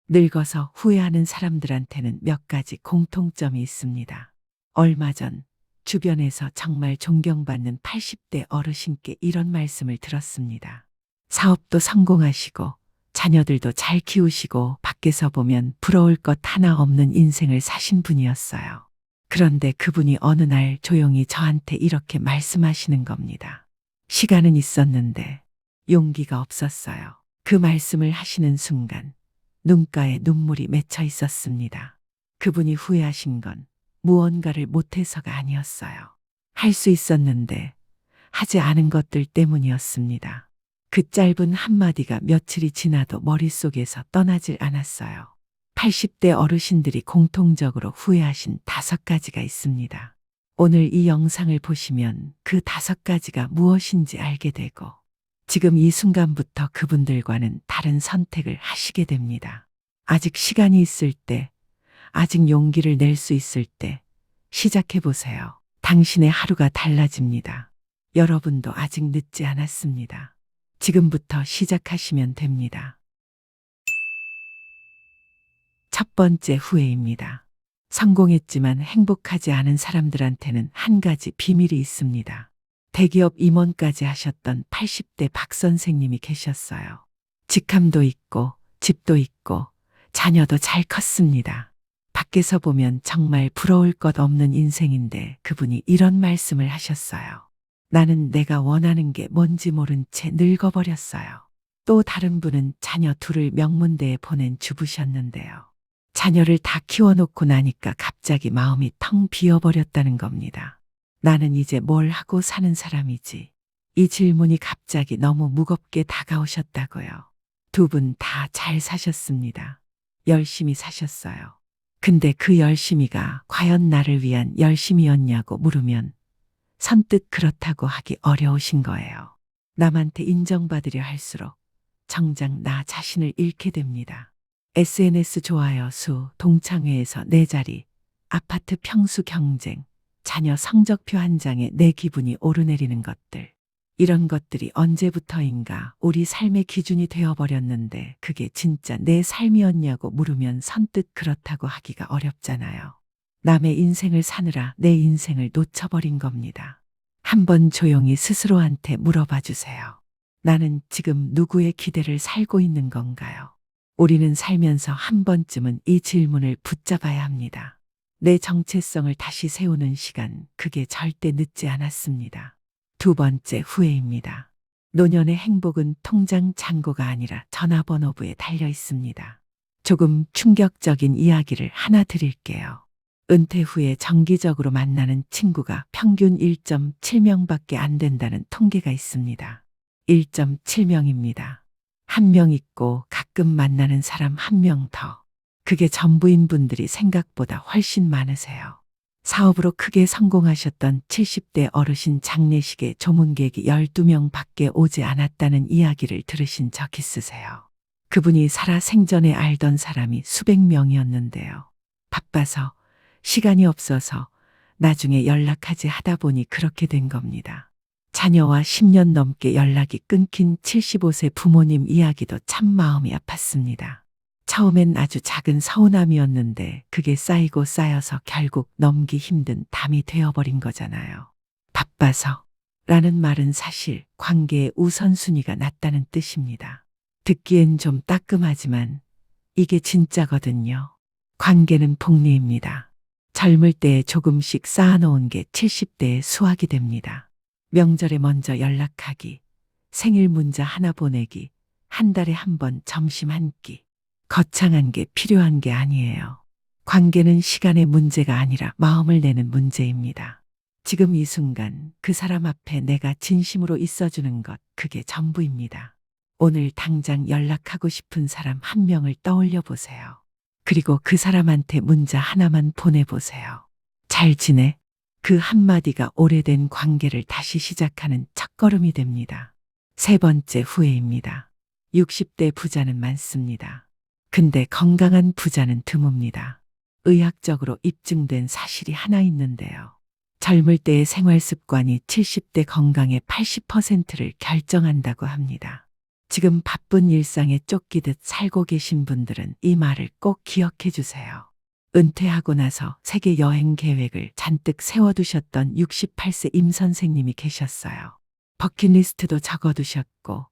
늙어서 후회하는 사람들한테는 몇 가지 공통점이 있습니다. 얼마 전 주변에서 정말 존경받는 80대 어르신께 이런 말씀을 들었습니다. 사업도 성공하시고 자녀들도 잘 키우시고 밖에서 보면 부러울 것 하나 없는 인생을 사신 분이었어요. 그런데 그분이 어느 날 조용히 저한테 이렇게 말씀하시는 겁니다. 시간은 있었는데 용기가 없었어요. 그 말씀을 하시는 순간 눈가에 눈물이 맺혀 있었습니다. 그분이 후회하신 건 무언가를 못해서가 아니었어요. 할 수 있었는데 하지 않은 것들 때문이었습니다. 그 짧은 한마디가 며칠이 지나도 머릿속에서 떠나질 않았어요. 80대 어르신들이 공통적으로 후회하신 5가지가 있습니다. 오늘 이 영상을 보시면 그 5가지가 무엇인지 알게 되고 지금 이 순간부터 그분들과는 다른 선택을 하시게 됩니다. 아직 시간이 있을 때, 아직 용기를 낼 수 있을 때 시작해 보세요. 당신의 하루가 달라집니다. 여러분도 아직 늦지 않았습니다. 지금부터 시작하시면 됩니다. 첫 번째 후회입니다. 성공했지만 행복하지 않은 사람들한테는 한 가지 비밀이 있습니다. 대기업 임원까지 하셨던 80대 박 선생님이 계셨어요. 직함도 있고 집도 있고 자녀도 잘 컸습니다. 밖에서 보면 정말 부러울 것 없는 인생인데 그분이 이런 말씀을 하셨어요. 나는 내가 원하는 게 뭔지 모른 채 늙어버렸어요. 또 다른 분은 자녀 둘을 명문대에 보낸 주부셨는데요. 자녀를 다 키워놓고 나니까 갑자기 마음이 텅 비어버렸다는 겁니다. 나는 이제 뭘 하고 사는 사람이지? 이 질문이 갑자기 너무 무겁게 다가오셨다고요. 두 분 다 잘 사셨습니다. 열심히 사셨어요. 근데 그 열심히가 과연 나를 위한 열심이었냐고 물으면 선뜻 그렇다고 하기 어려우신 거예요. 남한테 인정받으려 할수록 정작 나 자신을 잃게 됩니다. SNS 좋아요 수, 동창회에서 내 자리, 아파트 평수 경쟁, 자녀 성적표 한 장에 내 기분이 오르내리는 것들. 이런 것들이 언제부터인가 우리 삶의 기준이 되어버렸는데 그게 진짜 내 삶이었냐고 물으면 선뜻 그렇다고 하기가 어렵잖아요. 남의 인생을 사느라 내 인생을 놓쳐버린 겁니다. 한번 조용히 스스로한테 물어봐 주세요. 나는 지금 누구의 기대를 살고 있는 건가요? 우리는 살면서 한 번쯤은 이 질문을 붙잡아야 합니다. 내 정체성을 다시 세우는 시간, 그게 절대 늦지 않았습니다. 두 번째 후회입니다. 노년의 행복은 통장 잔고가 아니라 전화번호부에 달려 있습니다. 조금 충격적인 이야기를 하나 드릴게요. 은퇴 후에 정기적으로 만나는 친구가 평균 1.7명밖에 안 된다는 통계가 있습니다. 1.7명입니다. 한 명 있고 가끔 만나는 사람 한 명 더. 그게 전부인 분들이 생각보다 훨씬 많으세요. 사업으로 크게 성공하셨던 70대 어르신 장례식에 조문객이 12명 밖에 오지 않았다는 이야기를 들으신 적 있으세요? 그분이 살아 생전에 알던 사람이 수백 명이었는데요. 바빠서 시간이 없어서 나중에 연락하지 하다 보니 그렇게 된 겁니다. 자녀와 10년 넘게 연락이 끊긴 75세 부모님 이야기도 참 마음이 아팠습니다. 처음엔 아주 작은 서운함이었는데 그게 쌓이고 쌓여서 결국 넘기 힘든 담이 되어버린 거잖아요. 바빠서 라는 말은 사실 관계의 우선순위가 낮다는 뜻입니다. 듣기엔 좀 따끔하지만 이게 진짜거든요. 관계는 복리입니다. 젊을 때에 조금씩 쌓아놓은 게 70대의 수확이 됩니다. 명절에 먼저 연락하기, 생일 문자 하나 보내기, 한 달에 한 번 점심 한 끼. 거창한 게 필요한 게 아니에요. 관계는 시간의 문제가 아니라 마음을 내는 문제입니다. 지금 이 순간 그 사람 앞에 내가 진심으로 있어주는 것, 그게 전부입니다. 오늘 당장 연락하고 싶은 사람 한 명을 떠올려 보세요. 그리고 그 사람한테 문자 하나만 보내보세요. 잘 지내? 그 한마디가 오래된 관계를 다시 시작하는 첫걸음이 됩니다. 세 번째 후회입니다. 60대 부자는 많습니다. 근데 건강한 부자는 드뭅니다. 의학적으로 입증된 사실이 하나 있는데요. 젊을 때의 생활 습관이 70대 건강의 80%를 결정한다고 합니다. 지금 바쁜 일상에 쫓기듯 살고 계신 분들은 이 말을 꼭 기억해 주세요. 은퇴하고 나서 세계 여행 계획을 잔뜩 세워두셨던 68세 임 선생님이 계셨어요. 버킷리스트도 적어두셨고,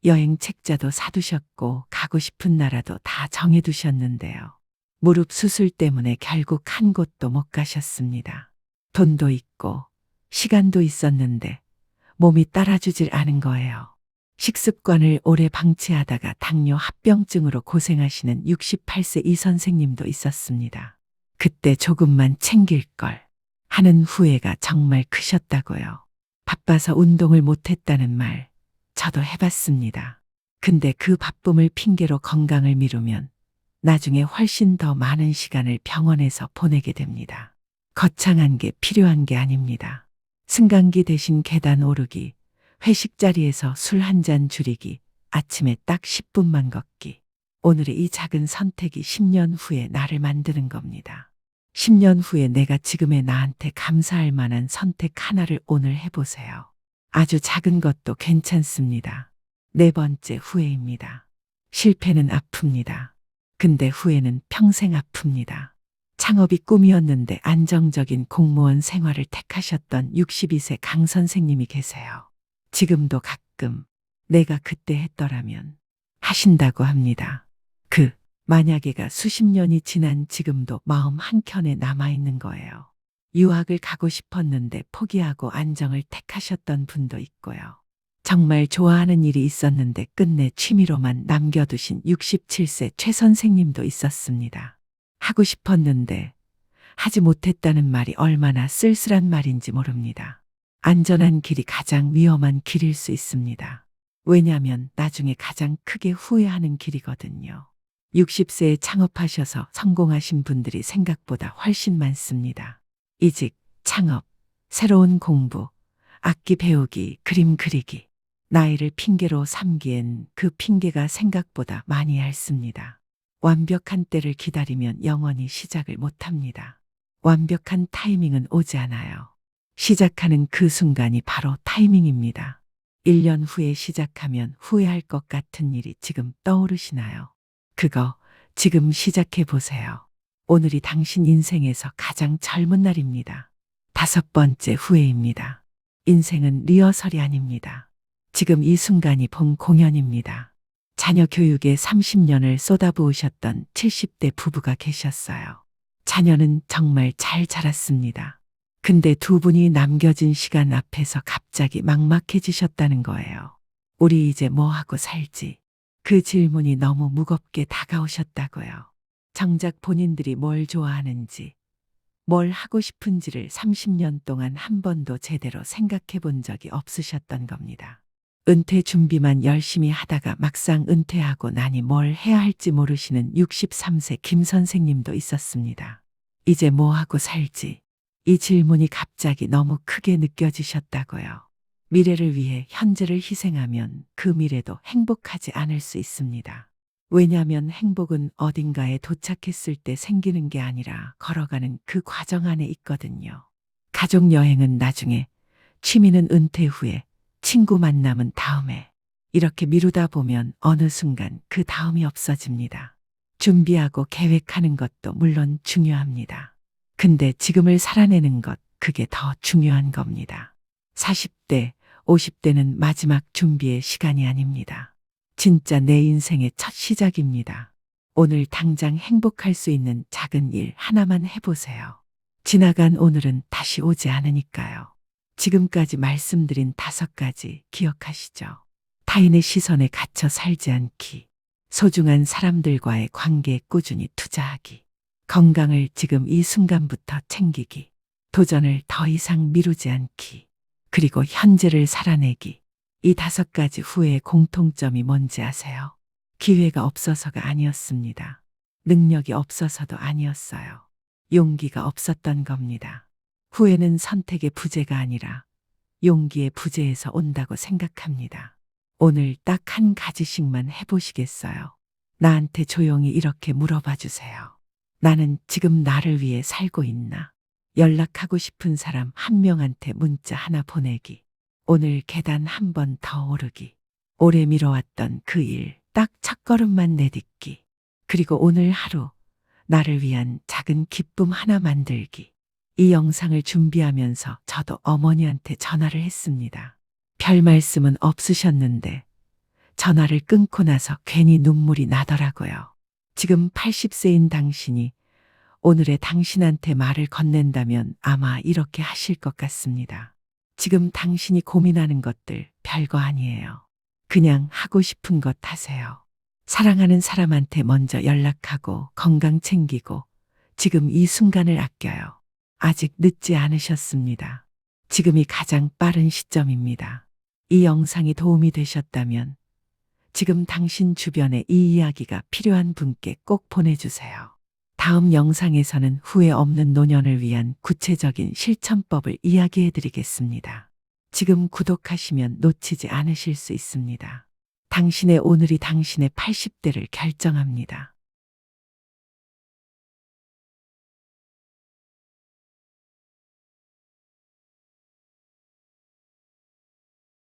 여행 책자도 사두셨고, 가고 싶은 나라도 다 정해두셨는데요. 무릎 수술 때문에 결국 한 곳도 못 가셨습니다. 돈도 있고, 시간도 있었는데, 몸이 따라주질 않은 거예요. 식습관을 오래 방치하다가 당뇨 합병증으로 고생하시는 68세 이 선생님도 있었습니다. 그때 조금만 챙길 걸 하는 후회가 정말 크셨다고요. 바빠서 운동을 못했다는 말 저도 해봤습니다. 근데 그 바쁨을 핑계로 건강을 미루면 나중에 훨씬 더 많은 시간을 병원에서 보내게 됩니다. 거창한 게 필요한 게 아닙니다. 승강기 대신 계단 오르기, 회식 자리에서 술 한 잔 줄이기, 아침에 딱 10분만 걷기. 오늘의 이 작은 선택이 10년 후에 나를 만드는 겁니다. 10년 후에 내가 지금의 나한테 감사할 만한 선택 하나를 오늘 해보세요. 아주 작은 것도 괜찮습니다. 네 번째 후회입니다. 실패는 아픕니다. 근데 후회는 평생 아픕니다. 창업이 꿈이었는데 안정적인 공무원 생활을 택하셨던 62세 강 선생님이 계세요. 지금도 가끔 내가 그때 했더라면 하신다고 합니다. 그 만약에가 수십 년이 지난 지금도 마음 한켠에 남아있는 거예요. 유학을 가고 싶었는데 포기하고 안정을 택하셨던 분도 있고요. 정말 좋아하는 일이 있었는데 끝내 취미로만 남겨두신 67세 최 선생님도 있었습니다. 하고 싶었는데 하지 못했다는 말이 얼마나 쓸쓸한 말인지 모릅니다. 안전한 길이 가장 위험한 길일 수 있습니다. 왜냐하면 나중에 가장 크게 후회하는 길이거든요. 60세에 창업하셔서 성공하신 분들이 생각보다 훨씬 많습니다. 이직, 창업, 새로운 공부, 악기 배우기, 그림 그리기. 나이를 핑계로 삼기엔 그 핑계가 생각보다 많이 얇습니다. 완벽한 때를 기다리면 영원히 시작을 못합니다. 완벽한 타이밍은 오지 않아요. 시작하는 그 순간이 바로 타이밍입니다. 1년 후에 시작하면 후회할 것 같은 일이 지금 떠오르시나요? 그거 지금 시작해 보세요. 오늘이 당신 인생에서 가장 젊은 날입니다. 다섯 번째 후회입니다. 인생은 리허설이 아닙니다. 지금 이 순간이 본 공연입니다. 자녀 교육에 30년을 쏟아부으셨던 70대 부부가 계셨어요. 자녀는 정말 잘 자랐습니다. 근데 두 분이 남겨진 시간 앞에서 갑자기 막막해지셨다는 거예요. 우리 이제 뭐 하고 살지? 그 질문이 너무 무겁게 다가오셨다고요. 정작 본인들이 뭘 좋아하는지, 뭘 하고 싶은지를 30년 동안 한 번도 제대로 생각해 본 적이 없으셨던 겁니다. 은퇴 준비만 열심히 하다가 막상 은퇴하고 나니 뭘 해야 할지 모르시는 63세 김 선생님도 있었습니다. 이제 뭐 하고 살지? 이 질문이 갑자기 너무 크게 느껴지셨다고요. 미래를 위해 현재를 희생하면 그 미래도 행복하지 않을 수 있습니다. 왜냐하면 행복은 어딘가에 도착했을 때 생기는 게 아니라 걸어가는 그 과정 안에 있거든요. 가족 여행은 나중에, 취미는 은퇴 후에, 친구 만남은 다음에. 이렇게 미루다 보면 어느 순간 그 다음이 없어집니다. 준비하고 계획하는 것도 물론 중요합니다. 근데 지금을 살아내는 것, 그게 더 중요한 겁니다. 40대, 50대는 마지막 준비의 시간이 아닙니다. 진짜 내 인생의 첫 시작입니다. 오늘 당장 행복할 수 있는 작은 일 하나만 해보세요. 지나간 오늘은 다시 오지 않으니까요. 지금까지 말씀드린 5가지 기억하시죠? 타인의 시선에 갇혀 살지 않기, 소중한 사람들과의 관계에 꾸준히 투자하기, 건강을 지금 이 순간부터 챙기기, 도전을 더 이상 미루지 않기, 그리고 현재를 살아내기. 이 5가지 후회의 공통점이 뭔지 아세요? 기회가 없어서가 아니었습니다. 능력이 없어서도 아니었어요. 용기가 없었던 겁니다. 후회는 선택의 부재가 아니라 용기의 부재에서 온다고 생각합니다. 오늘 딱 한 가지씩만 해보시겠어요? 나한테 조용히 이렇게 물어봐 주세요. 나는 지금 나를 위해 살고 있나? 연락하고 싶은 사람 한 명한테 문자 하나 보내기. 오늘 계단 한 번 더 오르기. 오래 미뤄왔던 그 일, 딱 첫걸음만 내딛기. 그리고 오늘 하루, 나를 위한 작은 기쁨 하나 만들기. 이 영상을 준비하면서 저도 어머니한테 전화를 했습니다. 별 말씀은 없으셨는데 전화를 끊고 나서 괜히 눈물이 나더라고요. 지금 80세인 당신이 오늘의 당신한테 말을 건넨다면 아마 이렇게 하실 것 같습니다. 지금 당신이 고민하는 것들 별거 아니에요. 그냥 하고 싶은 것 하세요. 사랑하는 사람한테 먼저 연락하고 건강 챙기고 지금 이 순간을 아껴요. 아직 늦지 않으셨습니다. 지금이 가장 빠른 시점입니다. 이 영상이 도움이 되셨다면 지금 당신 주변에 이 이야기가 필요한 분께 꼭 보내주세요. 다음 영상에서는 후회 없는 노년을 위한 구체적인 실천법을 이야기해 드리겠습니다. 지금 구독하시면 놓치지 않으실 수 있습니다. 당신의 오늘이 당신의 80대를 결정합니다.